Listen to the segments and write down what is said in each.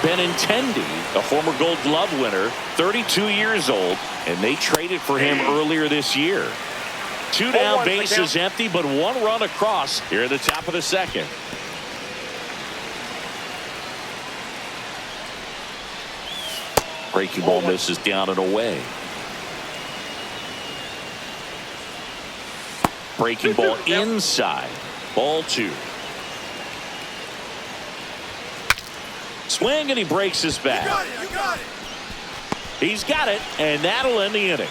Benintendi, a former Gold Glove winner, 32 years old, and they traded for him earlier this year. Two down, bases empty, but one run across here at the top of the second. Breaking ball misses down and away. Breaking ball inside. Ball 2. Swing, and he breaks his bat. You got it. He's got it, and that'll end the inning.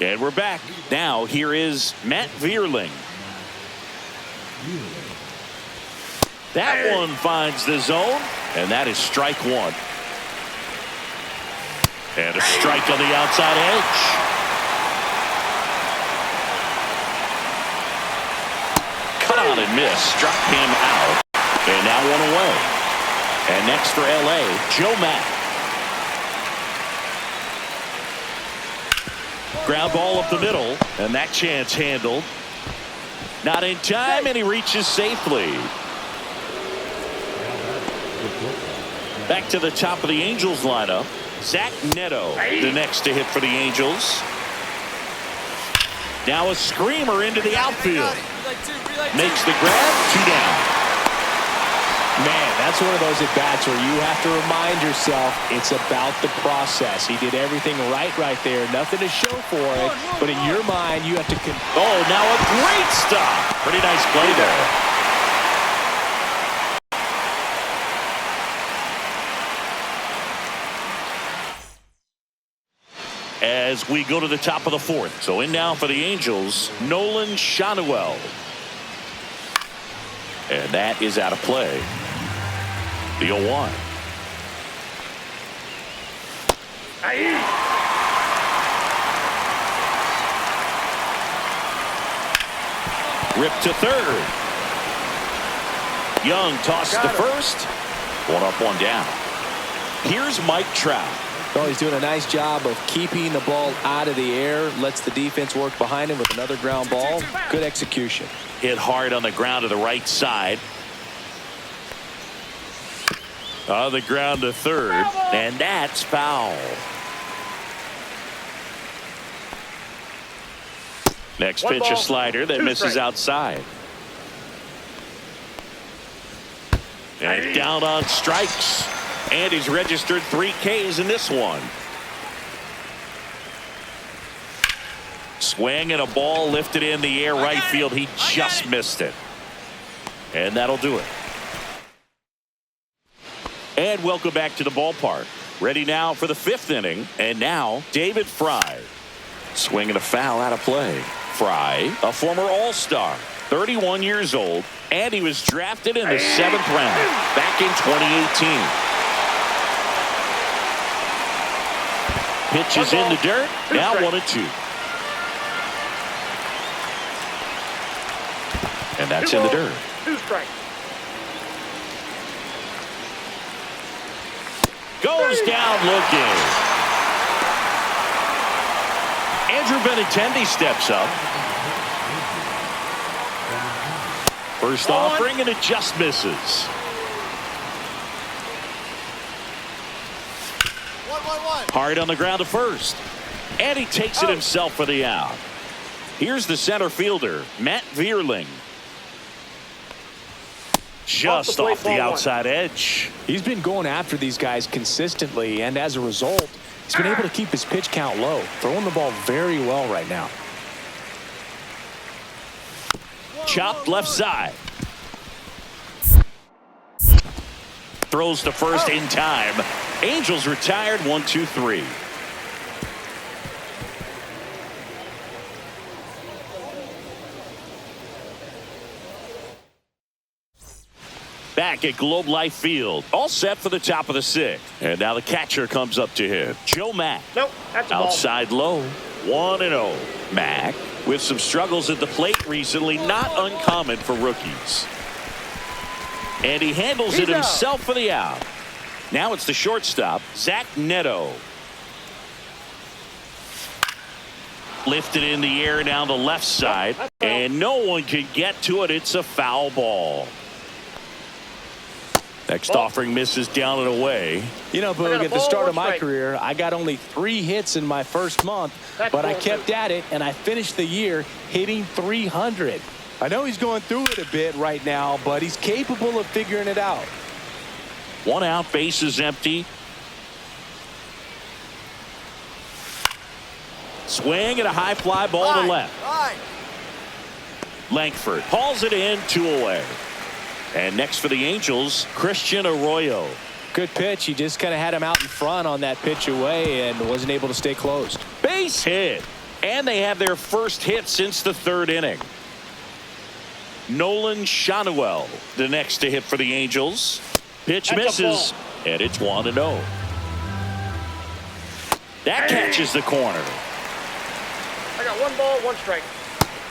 And we're back. Now here is Matt Vierling. That one finds the zone, and that is strike 1. And a strike on the outside edge. Cut on and miss, struck him out, and now one away. And next for LA, Joe Mack. Ground ball up the middle, and that chance handled. Not in time, and he reaches safely. Back to the top of the Angels lineup. Zach Neto, the next to hit for the Angels. Now a screamer into the outfield. Makes the grab, 2 down. Man, that's one of those at-bats where you have to remind yourself it's about the process. He did everything right there. Nothing to show for it. But in your mind, you have to... Oh, now a great stop. Pretty nice play there. As we go to the top of the 4th. So in now for the Angels, Nolan Schanuel. And that is out of play. The 0-1. Ripped to third. Young tosses to first. 1 up, 1 down. Here's Mike Trout. Well, he's doing a nice job of keeping the ball out of the air. Lets the defense work behind him with another ground ball. Good execution. Hit hard on the ground to the right side. On the ground to third, and that's foul. Next pitch, a slider that misses outside. And down on strikes. And he's registered 3 Ks in this one. Swing and a ball lifted in the air right field. He just missed it. And that'll do it. And welcome back to the ballpark. Ready now for the 5th inning. And now, David Fry. Swinging a foul out of play. Fry, a former All-Star, 31 years old, and he was drafted in the 7th round back in 2018. Pitches in the dirt. Now 1-2. And that's in the dirt. 2 strikes. Goes down looking. Andrew Benintendi steps up. First offering, and it just misses. 1-1-1. Hard on the ground to first. And he takes it himself for the out. Here's the center fielder, Matt Vierling. Just off the outside edge. He's been going after these guys consistently, and as a result, he's been able to keep his pitch count low, throwing the ball very well right now. Chopped left side. Throws to first in time. Angels retired. 1-2-3. Back at Globe Life Field. All set for the top of the 6th. And now the catcher comes up to him. Joe Mack. Nope, that's a ball. Outside low. 1-0. Mack with some struggles at the plate recently. Not uncommon for rookies. And he handles it himself for the out. Now it's the shortstop, Zach Neto. Lifted in the air down the left side, and no one can get to it. It's a foul ball. Next offering misses down and away. You know, Boog, at the start of my career, I got only 3 hits in my first month, but I kept at it, and I finished the year hitting 300. I know he's going through it a bit right now, but he's capable of figuring it out. 1 out, bases empty. Swing and a high fly ball to left. Langford hauls it in, 2 away. And next for the Angels, Christian Arroyo. Good pitch. He just kind of had him out in front on that pitch away and wasn't able to stay closed. Base hit. And they have their first hit since the 3rd inning. Nolan Shanuel, the next to hit for the Angels. Pitch misses, and it's 1-0. That catches the corner. I got 1 ball, 1 strike.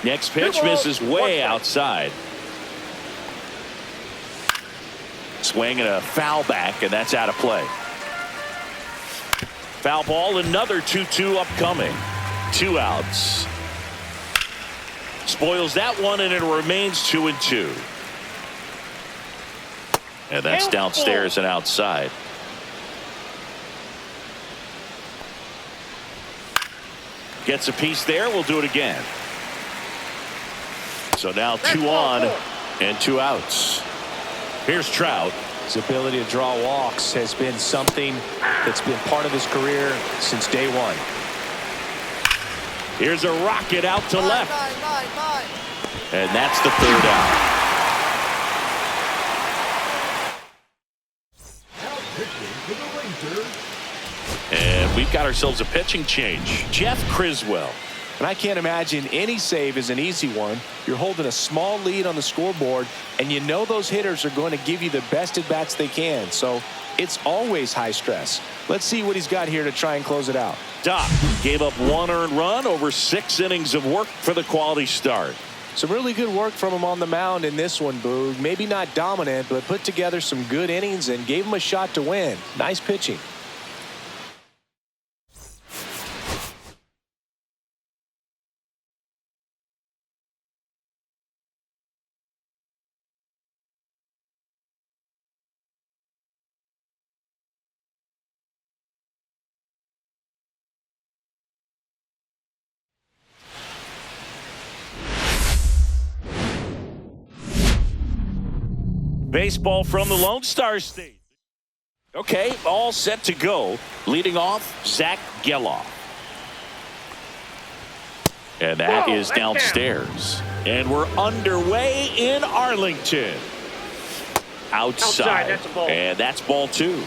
Next pitch misses way outside. Swing and a foul back, and that's out of play. Foul ball, another 2-2 upcoming. 2 outs. Spoils that one, and it remains 2-2. And that's downstairs and outside. Gets a piece there. We'll do it again. So now 2 on and 2 outs. Here's Trout. His ability to draw walks has been something that's been part of his career since day one. Here's a rocket out to left. And that's the 3rd out. And we've got ourselves a pitching change. Jeff Criswell. And I can't imagine any save is an easy one. You're holding a small lead on the scoreboard, and you know those hitters are going to give you the best at-bats they can. So it's always high stress. Let's see what he's got here to try and close it out. Doc gave up 1 earned run over 6 innings of work for the quality start. Some really good work from him on the mound in this one, Boog. Maybe not dominant, but put together some good innings and gave him a shot to win. Nice pitching. Baseball from the Lone Star State. Okay, all set to go. Leading off, Zach Geloff. And that is downstairs. And we're underway in Arlington. Outside. That's a ball. And that's ball 2.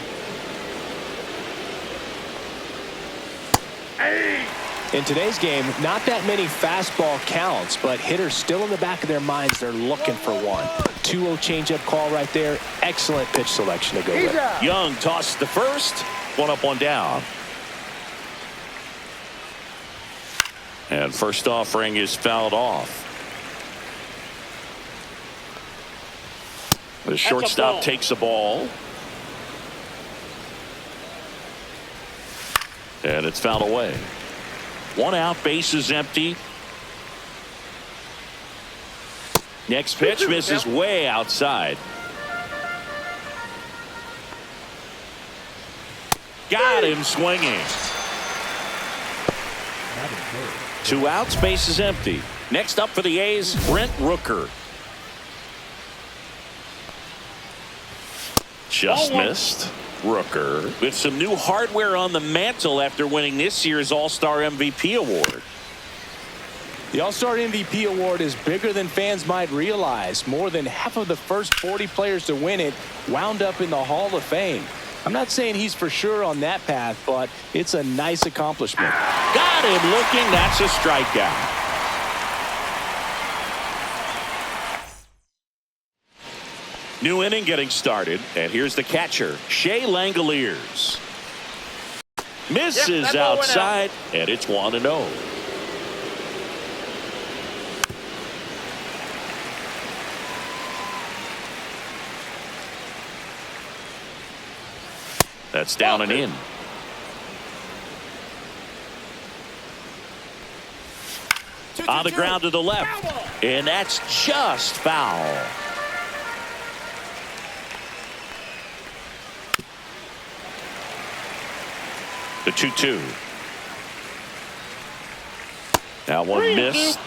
In today's game, not that many fastball counts, but hitters still in the back of their minds, they're looking for one. 2-0 changeup call right there. Excellent pitch selection to go with. Young tosses the first. 1 up, 1 down. And first offering is fouled off. The shortstop takes a ball. And it's fouled away. 1 out, bases empty. Next pitch misses way outside. Got him swinging. 2 outs, bases empty. Next up for the A's, Brent Rooker. Just missed. Rooker with some new hardware on the mantle after winning this year's All-Star MVP award. The All-Star MVP award is bigger than fans might realize. More than half of the first 40 players to win it wound up in the Hall of Fame. I'm not saying he's for sure on that path, but it's a nice accomplishment. Got him looking. That's a strikeout. New inning getting started, and here's the catcher, Shea Langoliers. Misses outside, and it's 1-0. That's down and in. On the ground to the left. And that's just foul. The 2-2. That one missed.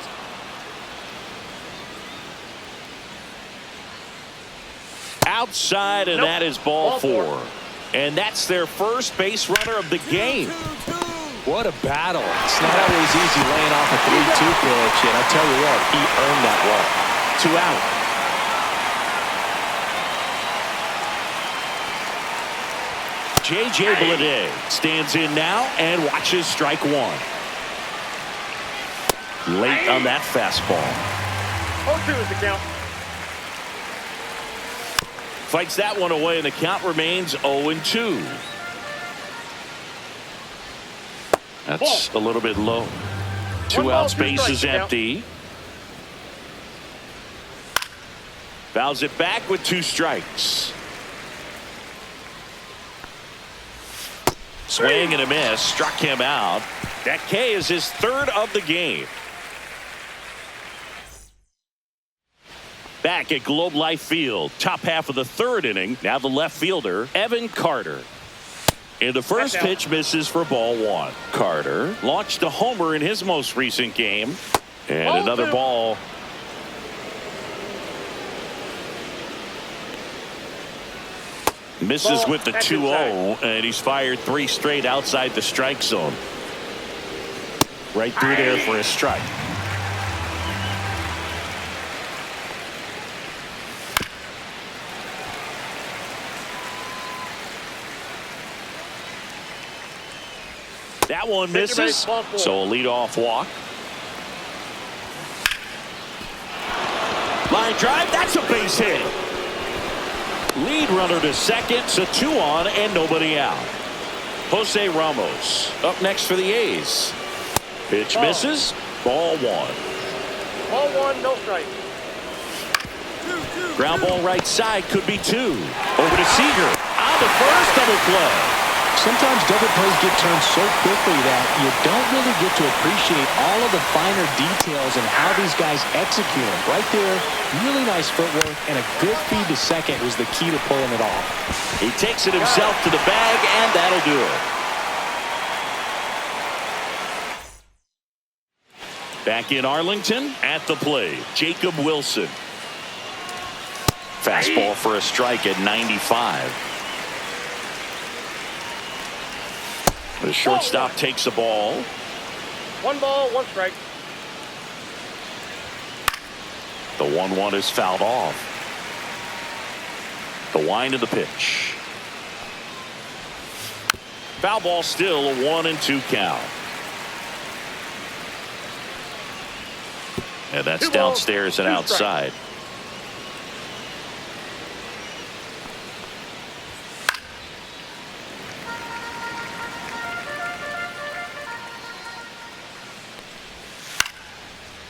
Outside, and that is ball four. And that's their first base runner of the game. What a battle. It's not always easy laying off a 3-2 pitch, and I'll tell you what, he earned that walk. 2 out. J.J. Bleday stands in now and watches strike one. Late on that fastball. 0-2 is the count. Fights that one away, and the count remains 0-2. That's a little bit low. 2 outs, base is empty. Fouls it back with 2 strikes. Swing and a miss. Struck him out. That K is his 3rd of the game. Back at Globe Life Field. Top half of the 3rd inning. Now the left fielder, Evan Carter. And the first pitch misses for ball 1. Carter launched a homer in his most recent game. And another ball. Misses with the 2-0, and he's fired 3 straight outside the strike zone. Right through there for a strike. That one misses, so a leadoff walk. Line drive, that's a base hit. Lead runner to second, so 2 on and nobody out. Jose Ramos up next for the A's. Pitch misses, ball 1. Ball 1, no strike. Ground ball right side, could be 2. Over to Seager, on the first, double play. Sometimes double plays get turned so quickly that you don't really get to appreciate all of the finer details and how these guys execute them. Right there, really nice footwork, and a good feed to second was the key to pulling it off. He takes it himself to the bag, and that'll do it. Back in Arlington, at the plate, Jacob Wilson. Fastball for a strike at 95. The shortstop takes the ball. 1 ball, 1 strike. The 1-1 is fouled off. The wind of the pitch. Foul ball, still a 1-2 count. And that's downstairs and outside.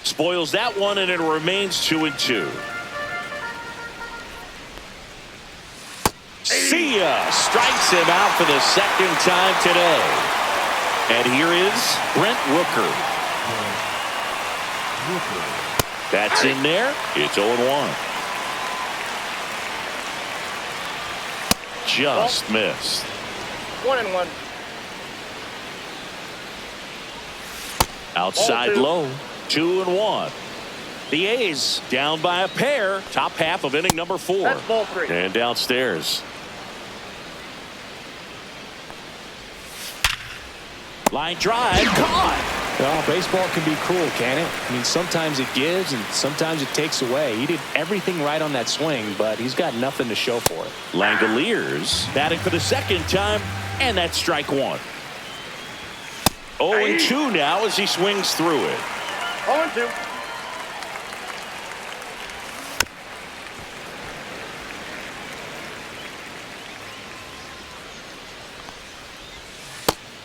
Spoils that one, and it remains 2-2. See ya! Strikes him out for the 2nd time today. And here is Brent Rooker. That's in there. It's 0-1. Just missed. 1-1. Outside low. 2-1. The A's down by a pair. Top half of inning number 4. That's ball 3. And downstairs. Line drive. Caught. Well, baseball can be cruel, can it? I mean, sometimes it gives and sometimes it takes away. He did everything right on that swing, but he's got nothing to show for it. Langoliers batting for the 2nd time, and that's strike 1. 0-2 now as he swings through it. 0-2.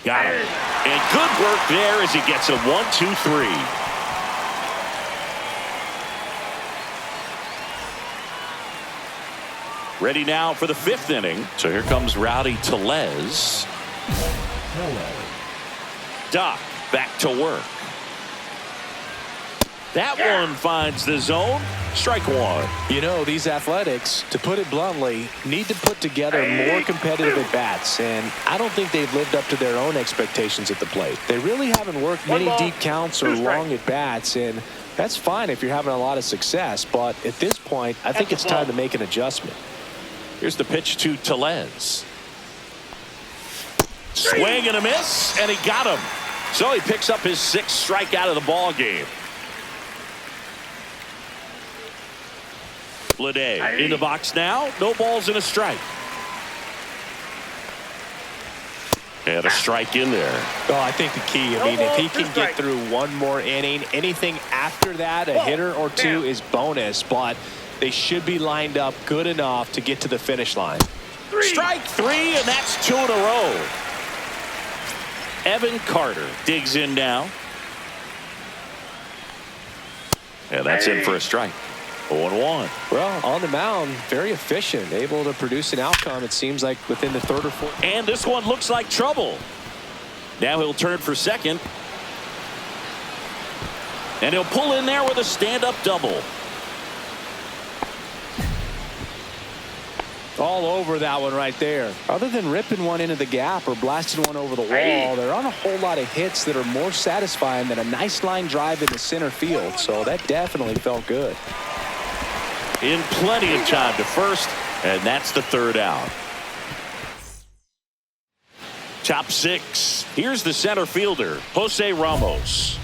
Got him. And good work there as he gets a 1-2-3. Ready now for the 5th inning. So here comes Rowdy Tellez. Doc back to work. That one finds the zone. Strike one. You know, these Athletics, to put it bluntly, need to put together more competitive at-bats, and I don't think they've lived up to their own expectations at the plate. They really haven't worked many deep counts or long at-bats, and that's fine if you're having a lot of success, but at this point, I think it's time to make an adjustment. Here's the pitch to Tellez. Swing and a miss, and he got him. So he picks up his 6th strikeout of the ball game. Lede in the box now. No balls and a strike. And a strike in there. Oh, I think the key, I mean, if he can get through one more inning, anything after that, a hitter or two is bonus, but they should be lined up good enough to get to the finish line. Strike 3, and that's 2 in a row. Evan Carter digs in now. And that's in for a strike. 0-1. Well, on the mound, very efficient, able to produce an outcome, it seems like, within the 3rd or 4th. And this one looks like trouble. Now he'll turn for second. And he'll pull in there with a stand-up double. All over that one right there. Other than ripping one into the gap or blasting one over the wall, there aren't a whole lot of hits that are more satisfying than a nice line drive into center field. So that definitely felt good. In plenty of time to first, and that's the 3rd out. Top 6. Here's the center fielder, Jose Ramos.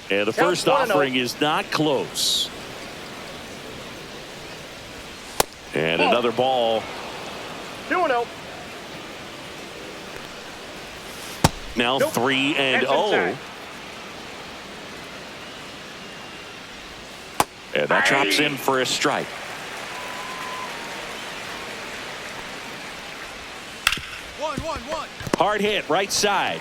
And the first offering is not close. And another ball. 2-0. Now 3-0. And that drops in for a strike. One. Hard hit, right side.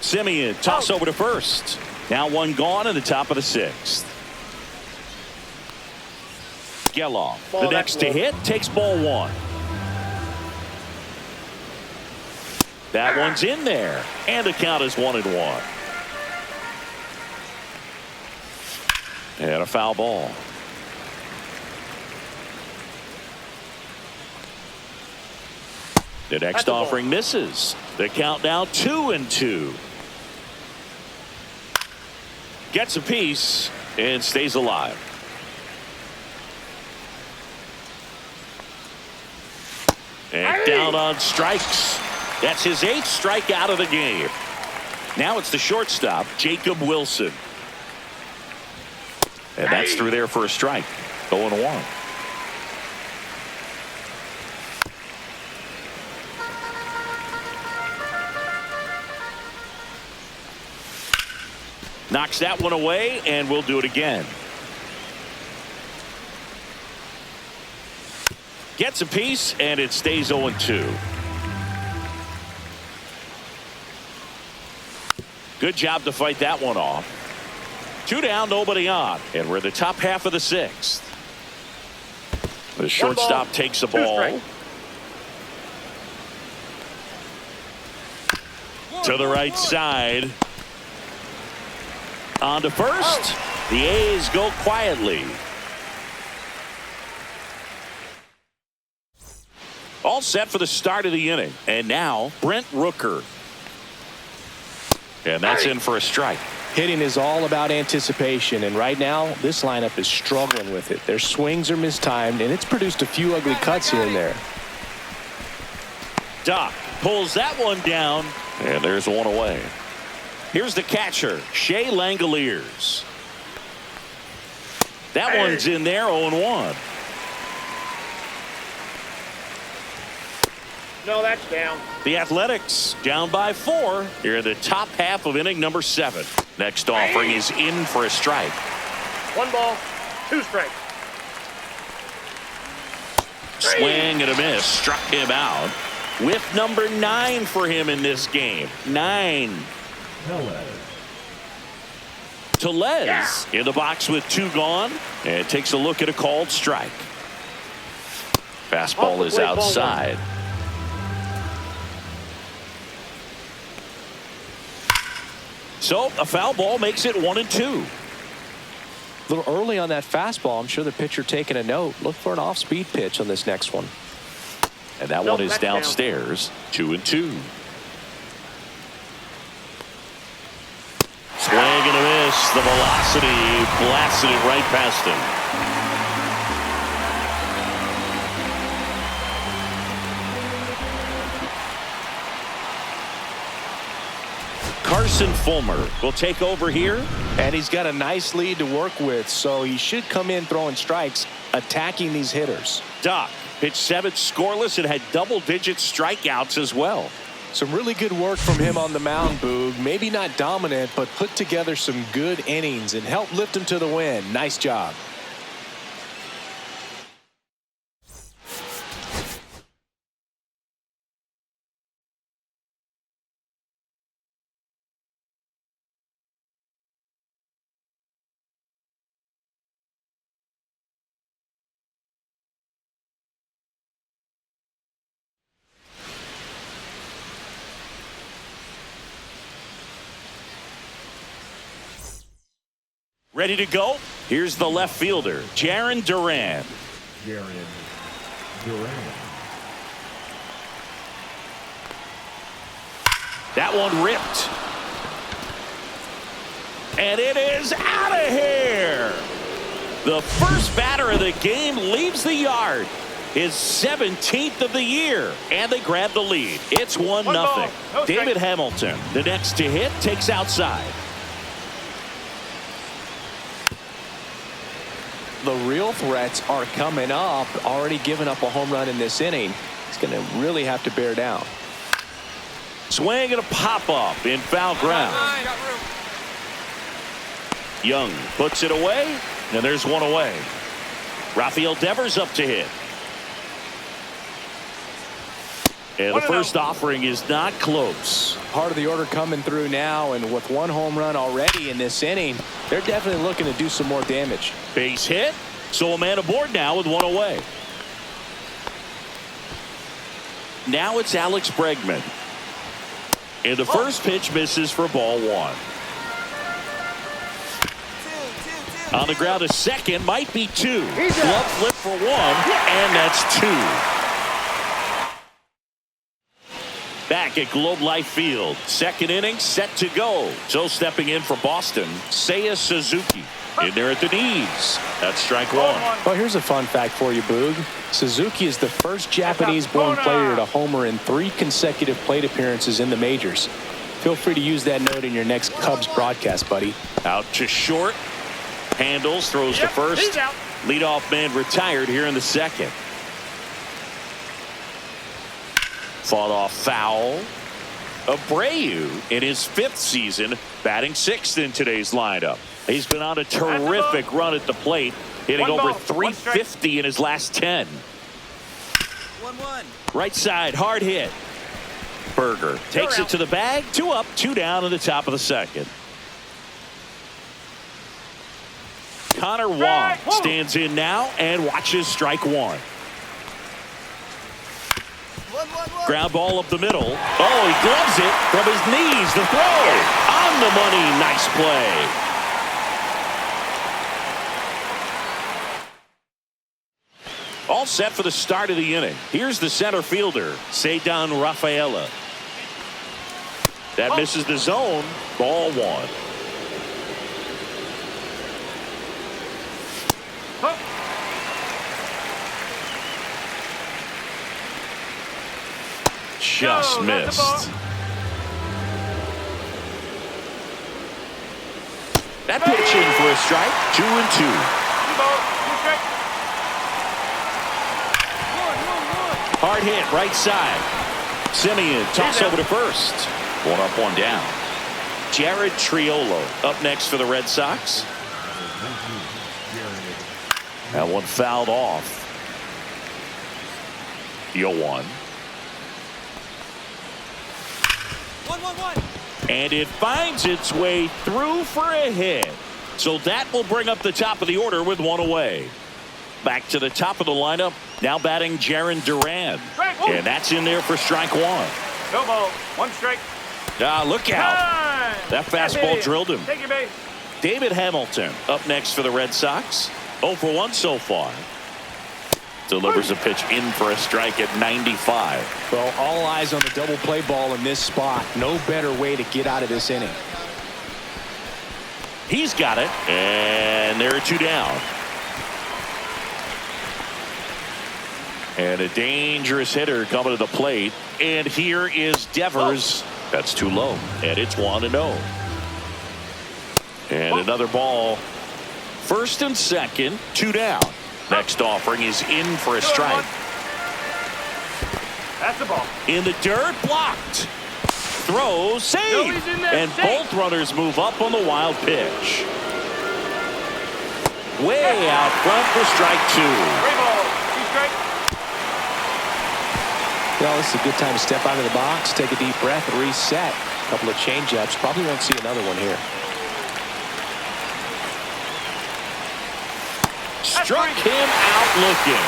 Simeon, toss over to first. Now one gone in the top of the 6th. Geloff, the next to hit, takes ball 1. That one's in there, and the count is 1-1. And a foul ball. The next offering misses. The count now 2-2. Gets a piece and stays alive. And down on strikes. That's his 8th strikeout of the game. Now it's the shortstop, Jacob Wilson. And that's through there for a strike. 0-1. Knocks that one away, and we'll do it again. Gets a piece, and it stays 0-2. Good job to fight that one off. 2 down, nobody on. And we're in the top half of the 6th. The shortstop takes the ball. To the right side. On to first. The A's go quietly. All set for the start of the inning. And now Brent Rooker. And that's in for a strike. Hitting is all about anticipation, and right now this lineup is struggling with it. Their swings are mistimed, and it's produced a few ugly cuts here and there. Doc pulls that one down, and there's one away. Here's the catcher, Shea Langoliers. That one's in there, 0-1. No, that's down. The Athletics down by 4 here in the top half of inning number 7. Next offering is in for a strike. 1 ball, 2 strikes. Swing and a miss, struck him out. Whip number 9 for him in this game. 9. Tellez in the box with 2 gone, and takes a look at a called strike. Fastball is outside. So a foul ball makes it 1-2. A little early on that fastball. I'm sure the pitcher taking a note. Look for an off-speed pitch on this next one. And that one is downstairs. 2-2. Swing and a miss. The velocity blasted it right past him. Carson Fulmer will take over here. And he's got a nice lead to work with, so he should come in throwing strikes, attacking these hitters. Doc pitched 7 scoreless and had double-digit strikeouts as well. Some really good work from him on the mound, Boog. Maybe not dominant, but put together some good innings and helped lift him to the win. Nice job. Ready to go? Here's the left fielder, Jarren Duran. That one ripped. And it is out of here. The first batter of the game leaves the yard. His 17th of the year. And they grab the lead. It's 1-0. No David Hamilton, the next to hit, takes outside. The real threats are coming up. Already giving up a home run in this inning. He's going to really have to bear down. Swing and a pop-up in foul ground. Young puts it away, and there's one away. Rafael Devers up to hit. And the first offering is not close. Part of the order coming through now, and with 1 home run already in this inning, they're definitely looking to do some more damage. Base hit, so a man aboard now with 1 away. Now it's Alex Bregman. And the first pitch misses for ball 1. On the ground, a second, might be 2. Glove flip for 1, and that's 2. Back at Globe Life Field, second inning set to go. So stepping in for Boston, Seiya Suzuki. In there at the knees. That's strike 1. Well, here's a fun fact for you, Boog. Suzuki is the first Japanese-born player to homer in 3 consecutive plate appearances in the majors. Feel free to use that note in your next Cubs broadcast, buddy. Out to short. Handles, throws to first. Leadoff man retired here in the second. Fought off foul. Abreu in his 5th season, batting 6th in today's lineup. He's been on a terrific run at the plate, hitting over 350 in his last 10. 1-1. Right side, hard hit. Berger takes it to the bag. 2 up, 2 down in the top of the second. Connor Wong stands in now and watches strike 1. Ground ball up the middle. Oh, he gloves it from his knees. The throw on the money. Nice play. All set for the start of the inning. Here's the center fielder, Ceddanne Rafaela. That misses the zone. Ball 1. Just missed. That pitch in for a strike. 2-2. Hard hit, right side. Simeon toss over to first. 1 up, 1 down. Jared Triolo up next for the Red Sox. That one fouled off. 0-1. 1-1-1. And it finds its way through for a hit. So that will bring up the top of the order with 1 away. Back to the top of the lineup. Now batting Jarren Duran. And that's in there for strike 1. No ball. 1 strike. Look out. That fastball drilled him. Take your base. David Hamilton up next for the Red Sox. 0 for 1 so far. Delivers a pitch in for a strike at 95. Well, all eyes on the double play ball in this spot. No better way to get out of this inning. He's got it, and there are 2 down. And a dangerous hitter coming to the plate. And here is Devers. That's too low, and it's 1-0. And another ball. First and second, 2 down. Next offering is in for a strike. That's the ball. In the dirt, blocked. Throw, save. And both runners move up on the wild pitch. Way out front for strike 2. 3 balls. 2 strikes. Well, this is a good time to step out of the box, take a deep breath, and reset. A couple of changeups. Probably won't see another one here. Struck him out looking.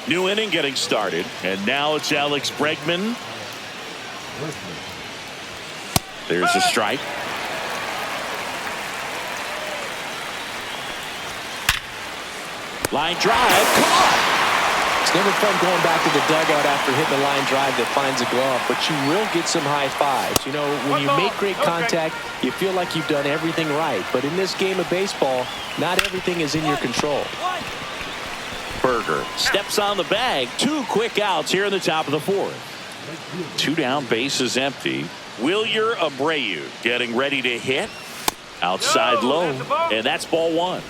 New inning getting started, and now it's Alex Bregman. There's a strike. Line drive, caught. It's never fun going back to the dugout after hitting a line drive that finds a glove, but you will get some high fives. You know, when you make great contact, you feel like you've done everything right. But in this game of baseball, not everything is in your control. Berger steps on the bag. 2 quick outs here in the top of the 4th. 2 down, bases empty. Wilyer Abreu getting ready to hit. Outside low, and that's ball 1.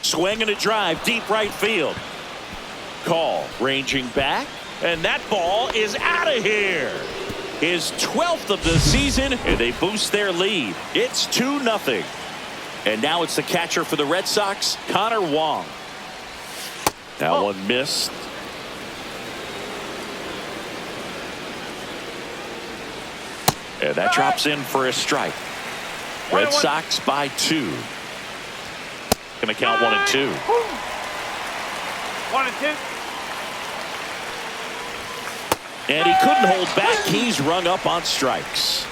Swing and a drive, deep right field. Call ranging back, and that ball is out of here. His 12th of the season, and they boost their lead. It's 2-0. And now it's the catcher for the Red Sox, Connor Wong. That one missed. And that drops in for a strike. Red Sox by 2. Going to count 1 and 2. 1 and 2. And he couldn't hold back. He's rung up on strikes.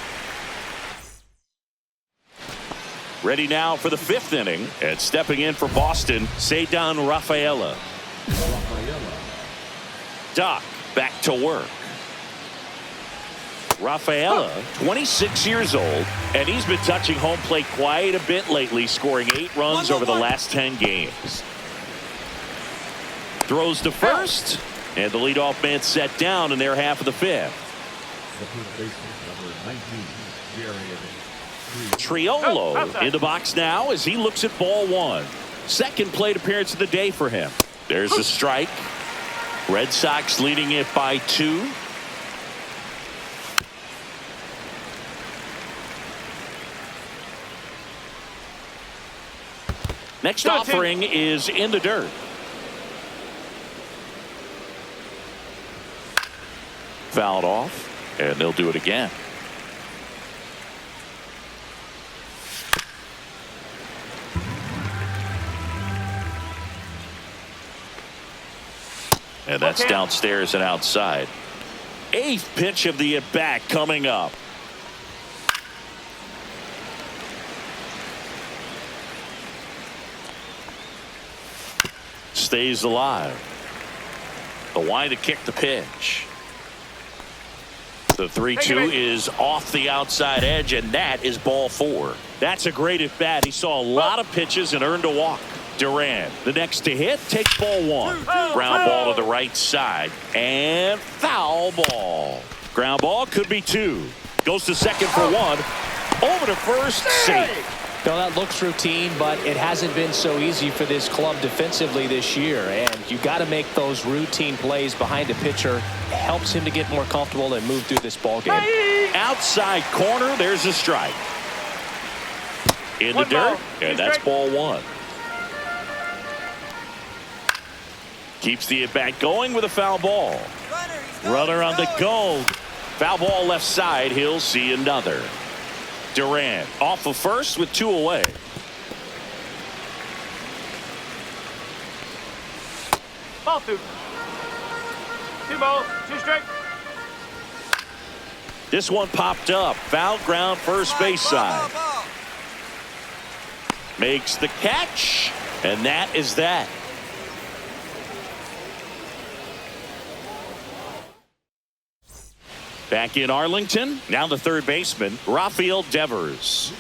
Ready now for the 5th inning. And stepping in for Boston, Ceddanne Rafaela. Doc back to work. Rafaela, 26 years old, and he's been touching home plate quite a bit lately, scoring 8 runs over the last 10 games. Throws to first, and the leadoff man set down in their half of the 5th. Triolo in the box now as he looks at ball 1. Second plate appearance of the day for him. There's a strike. Red Sox leading it by 2. Next offering is in the dirt. Fouled off, and they'll do it again. And that's downstairs and outside. 8th pitch of the at-bat coming up. Stays alive. The wind to kick the pitch. The 3-2 is off the outside edge, and that is ball 4. That's a great at bat. He saw a lot of pitches and earned a walk. Duran, the next to hit, takes ball 1. Ground ball to the right side, and foul ball. Ground ball could be 2. Goes to second for 1. Over to first, safe. Now that looks routine, but it hasn't been so easy for this club defensively this year. And you got to make those routine plays behind a pitcher. It helps him to get more comfortable and move through this ball game. Outside corner, there's a strike. In the dirt, and that's ball 1. Keeps the at-bat going with a foul ball. Runner on the go. Foul ball left side. He'll see another. Duran off of first with 2 away. Ball 2. 2 balls, 2 strike. This one popped up. Foul ground first base side. Makes the catch, and that is that. Back in Arlington, now the third baseman, Rafael Devers.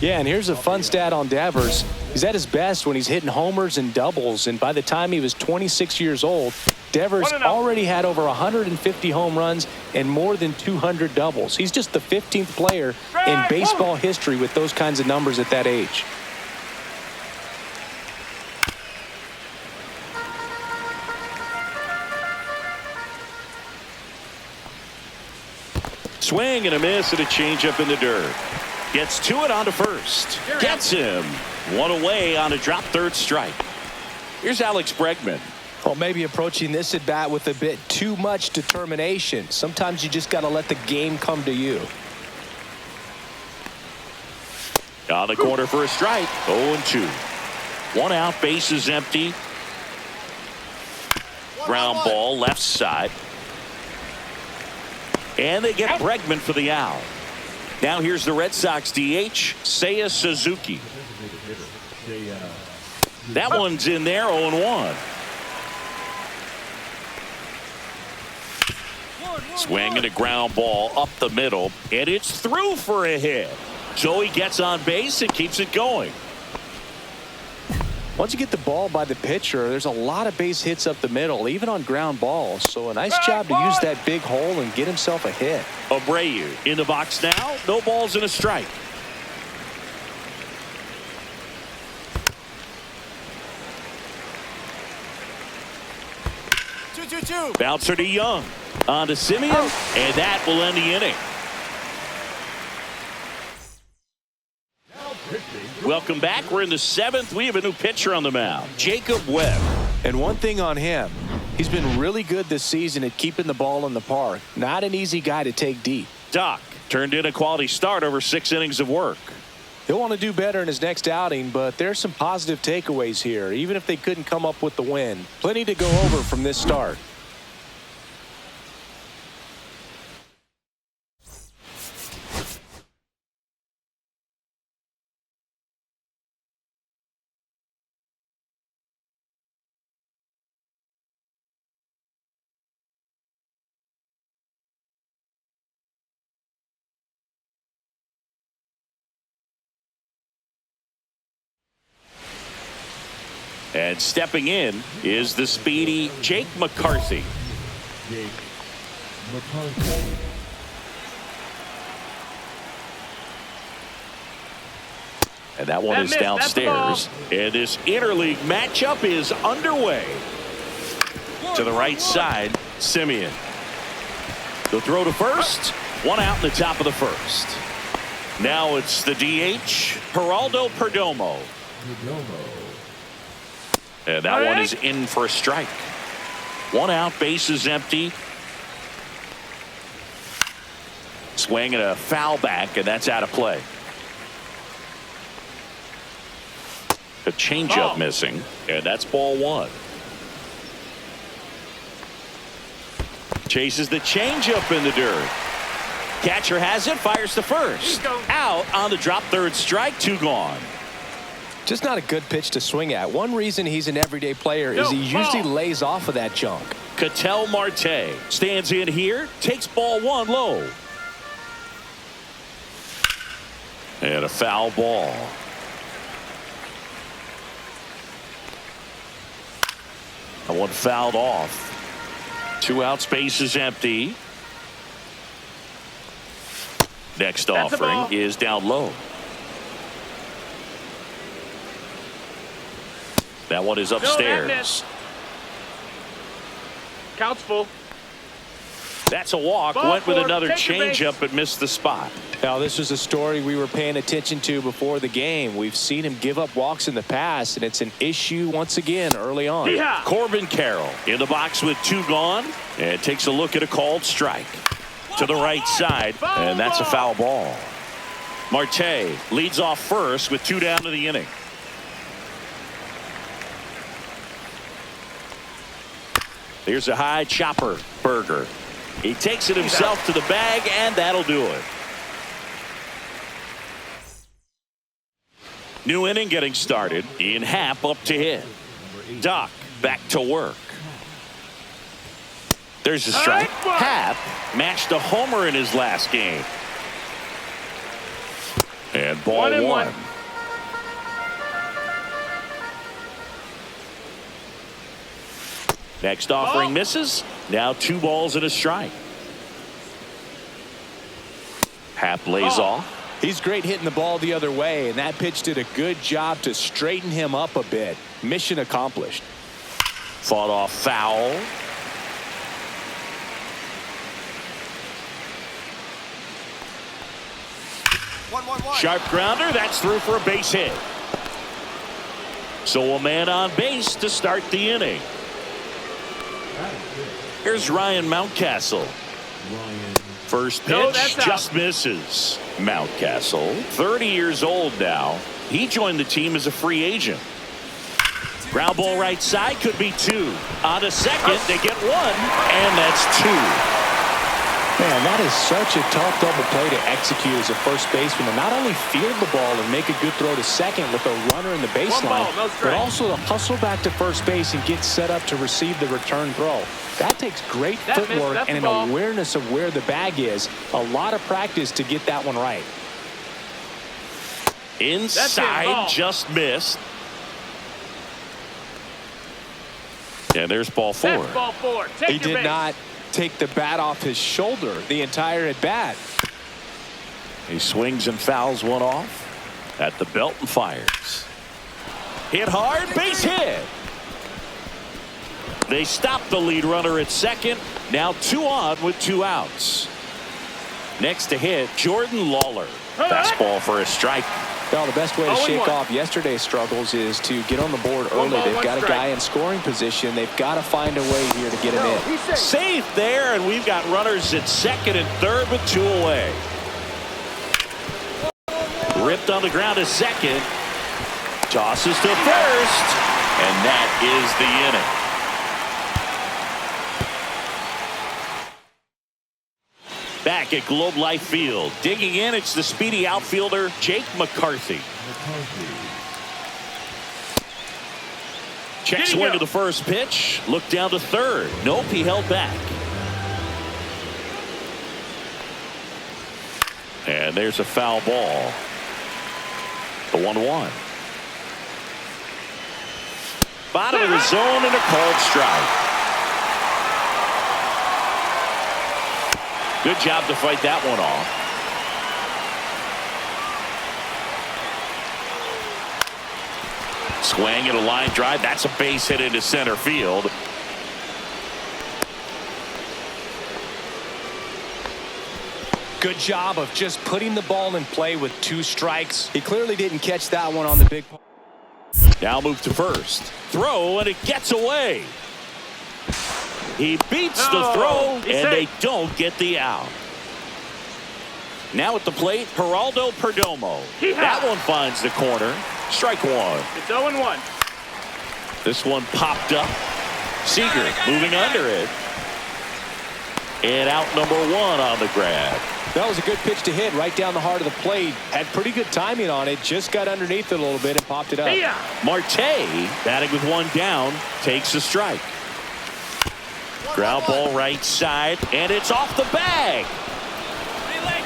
Yeah, and here's a fun stat on Devers. He's at his best when he's hitting homers and doubles, and by the time he was 26 years old, Devers already had over 150 home runs and more than 200 doubles. He's just the 15th player in baseball history with those kinds of numbers at that age. Swing and a miss and a changeup in the dirt. Gets to it onto first. Gets him. One away on a drop third strike. Here's Alex Bregman. Well, maybe approaching this at bat with a bit too much determination. Sometimes you just got to let the game come to you. On the corner for a strike. 0-2. One out, bases empty. Ground ball left side. And they get Bregman for the out. Now here's the Red Sox DH, Seiya Suzuki. That one's in there, 0-1. Swing and a ground ball up the middle, and it's through for a hit. So he gets on base and keeps it going. Once you get the ball by the pitcher, there's a lot of base hits up the middle, even on ground balls. So a nice job to use that big hole and get himself a hit. Abreu in the box now. No balls and a strike. Bouncer to Young. On to Simeon, and that will end the inning. Welcome back. We're in the seventh. We have a new pitcher on the mound, Jacob Webb. And one thing on him, he's been really good this season at keeping the ball in the park. Not an easy guy to take deep. Doc turned in a quality start over 6 innings of work. He'll want to do better in his next outing, but there's some positive takeaways here, even if they couldn't come up with the win. Plenty to go over from this start. And stepping in is the speedy Jake McCarthy. And that one is downstairs. And this interleague matchup is underway. To the right side, Simeon. They'll throw to first. One out in the top of the first. Now it's the DH, Geraldo Perdomo. And that one is in for a strike. One out, bases empty. Swing and a foul back, and that's out of play. A changeup missing, and that's ball 1. Chases the changeup in the dirt. Catcher has it, fires to first. Out on the drop third strike, 2 gone. Just not a good pitch to swing at. One reason he's an everyday player is he usually lays off of that junk. Ketel Marte stands in here, takes ball 1 low. And a foul ball. That one fouled off. 2 outs, base is empty. Next offering is down low. That one is upstairs. Count's full. That's a walk. Went with another changeup but missed the spot. Now, this was a story we were paying attention to before the game. We've seen him give up walks in the past, and it's an issue once again early on. Yeah. Corbin Carroll in the box with 2 gone and takes a look at a called strike. To the right side, and that's a foul ball. Marte leads off first with 2 down to the inning. Here's a high chopper burger. He takes it himself to the bag, and that'll do it. New inning getting started. Ian Happ up to hit. Doc back to work. There's a strike. Happ matched a homer in his last game. And ball one. Next offering misses. Now 2 balls and a strike. Happ lays off. He's great hitting the ball the other way, and that pitch did a good job to straighten him up a bit. Mission accomplished. Fought off foul. Sharp grounder. That's through for a base hit. So a man on base to start the inning. Here's Ryan Mountcastle. First pitch just misses. Mountcastle, 30 years old now. He joined the team as a free agent. Ground ball right side, could be 2. On to second, they get 1, and that's 2. Man, that is such a tough double play to execute as a first baseman, to not only field the ball and make a good throw to second with a runner in the baseline, but also to hustle back to first base and get set up to receive the return throw. That takes great footwork and an awareness of where the bag is. A lot of practice to get that one right. Inside, just missed. And there's ball 4. That's ball 4. He did not take the bat off his shoulder the entire at bat. He swings and fouls one off at the belt and fires. Hit hard, base hit. They stop the lead runner at second. Now 2 on with 2 outs. Next to hit, Jordan Lawler. Fastball for a strike. Well, the best way to shake off yesterday's struggles is to get on the board early. They've got a guy in scoring position. They've got to find a way here to get him in. Safe there, and we've got runners at second and third with 2 away. Ripped on the ground to second. Tosses to first, and that is the inning. Back at Globe Life Field. Digging in, it's the speedy outfielder, Jake McCarthy. Check swing to the first pitch. Look down to third. Nope, he held back. And there's a foul ball. The 1-1. Bottom of the zone and a called strike. Good job to fight that one off. Swing at a line drive. That's a base hit into center field. Good job of just putting the ball in play with 2 strikes. He clearly didn't catch that one on the big. Now move to first. Throw, and it gets away. He beats the throw, and they don't get the out. Now at the plate, Geraldo Perdomo. That one finds the corner. Strike 1. It's 0-1. This one popped up. Seager moving under it. And out number 1 on the grab. That was a good pitch to hit right down the heart of the plate. Had pretty good timing on it. Just got underneath it a little bit and popped it up. Marte, batting with 1 down, takes a strike. Ground ball right side, and it's off the bag. Relay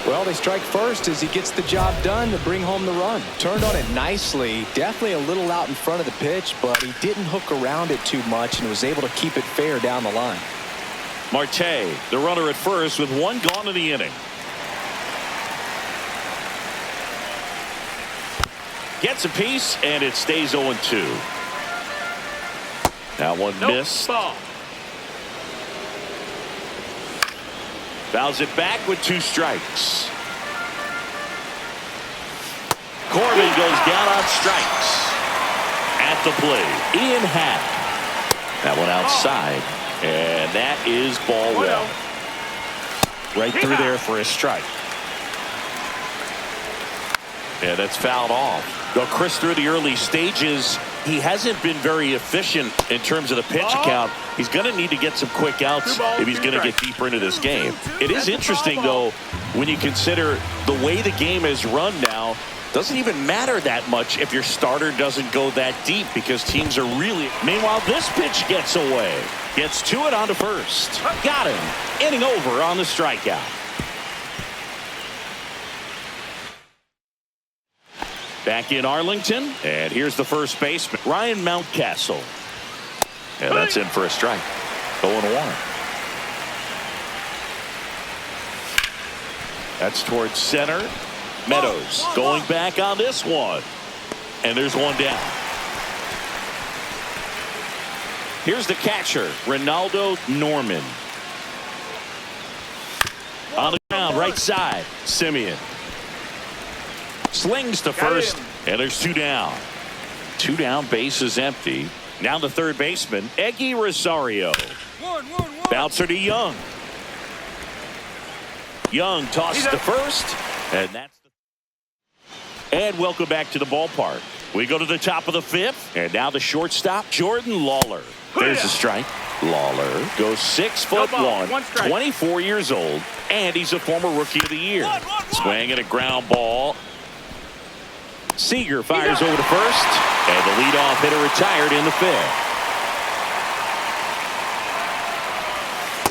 2. Well, they strike first as he gets the job done to bring home the run. Turned on it nicely. Definitely a little out in front of the pitch, but he didn't hook around it too much and was able to keep it fair down the line. Marte, the runner at first with 1 gone in the inning. Gets a piece, and it stays 0-2. That one missed. Ball. Fouls it back with 2 strikes. Corbin goes down on strikes. At the plate, Ian Happ. That one outside. And that is ball 1. Right through there for a strike. And that's fouled off. Go Chris through the early stages. He hasn't been very efficient in terms of the pitch count. He's going to need to get some quick outs if he's going to get deeper into this game. It is interesting, though, when you consider the way the game is run now. Doesn't even matter that much if your starter doesn't go that deep because teams are really. Meanwhile, this pitch gets away. Gets to it onto first. Got him. Inning over on the strikeout. Back in Arlington, and here's the first baseman, Ryan Mountcastle. And that's in for a strike. 0-1. That's towards center. Meadows going back on this one. And there's one down. Here's the catcher, Ronaldo Norman. On the ground, right side, Simeon. Slings to first, and there's two down. Two down, base is empty. Now the third baseman, Eggy Rosario. Bouncer to Young. Young tosses to first, and that's and welcome back to the ballpark. We go to the top of the fifth, and now the shortstop, Jordan Lawler. There's a strike. Lawler goes 6'1", 24 years old, and he's a former Rookie of the Year. Swinging a ground ball. Seager fires over to first, and the leadoff hitter retired in the fifth.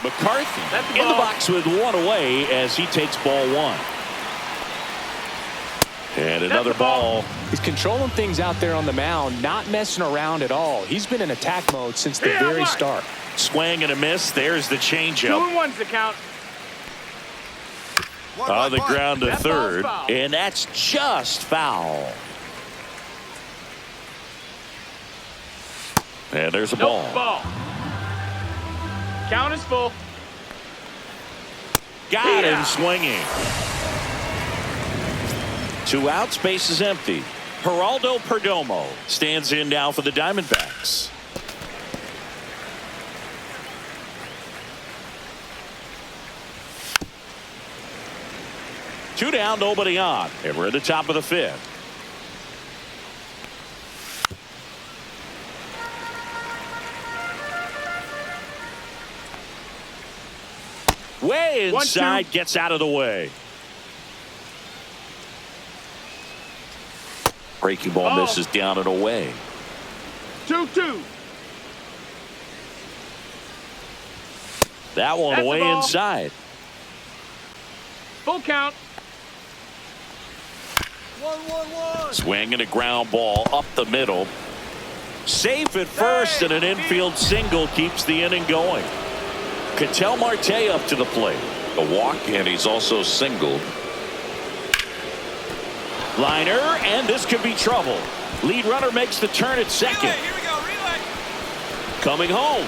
McCarthy in the box with one away as he takes ball one. And another ball. He's controlling things out there on the mound, not messing around at all. He's been in attack mode since the very start. Swing and a miss. There's the changeup. 2-1's the count. On the ground to third, and that's just foul. And there's a ball. Count is full. Got him swinging. 2 outs, base is empty. Geraldo Perdomo stands in now for the Diamondbacks. Two down, nobody on, and we're at the top of the fifth. Way inside, gets out of the way. Breaking ball misses down and away. 2-2. That one That's away inside. Full count. 1-1-1. Swinging a ground ball up the middle. Safe at first, and an infield single keeps the inning going. Ketel Marte up to the plate. A walk, and he's also singled. Liner, and this could be trouble. Lead runner makes the turn at second. Relay, here we go, relay. Coming home.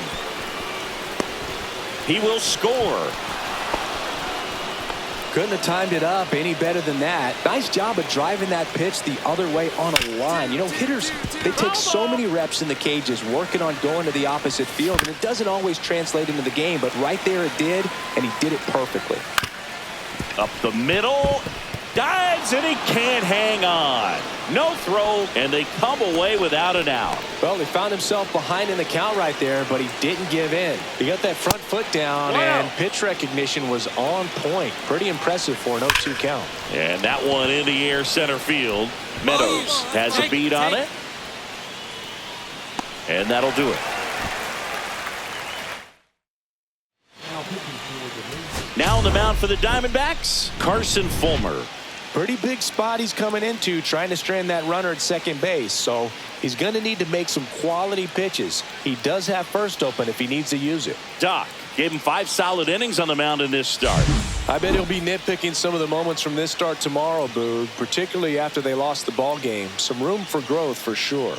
He will score. Couldn't have timed it up any better than that. Nice job of driving that pitch the other way on a line. You know, hitters, they take so many reps in the cages working on going to the opposite field, and it doesn't always translate into the game, but right there it did, and he did it perfectly. Up the middle. Dives, and he can't hang on. No throw, and they come away without an out. Well, he found himself behind in the count right there, but he didn't give in. He got that front foot down, and pitch recognition was on point. Pretty impressive for an 0-2 count. And that one in the air center field. Meadows has a beat on it. And that'll do it. Now on the mound for the Diamondbacks, Carson Fulmer. Pretty big spot he's coming into, trying to strand that runner at second base. So he's going to need to make some quality pitches. He does have first open if he needs to use it. Doc gave him 5 solid innings on the mound in this start. I bet he'll be nitpicking some of the moments from this start tomorrow, Boog, particularly after they lost the ball game. Some room for growth for sure.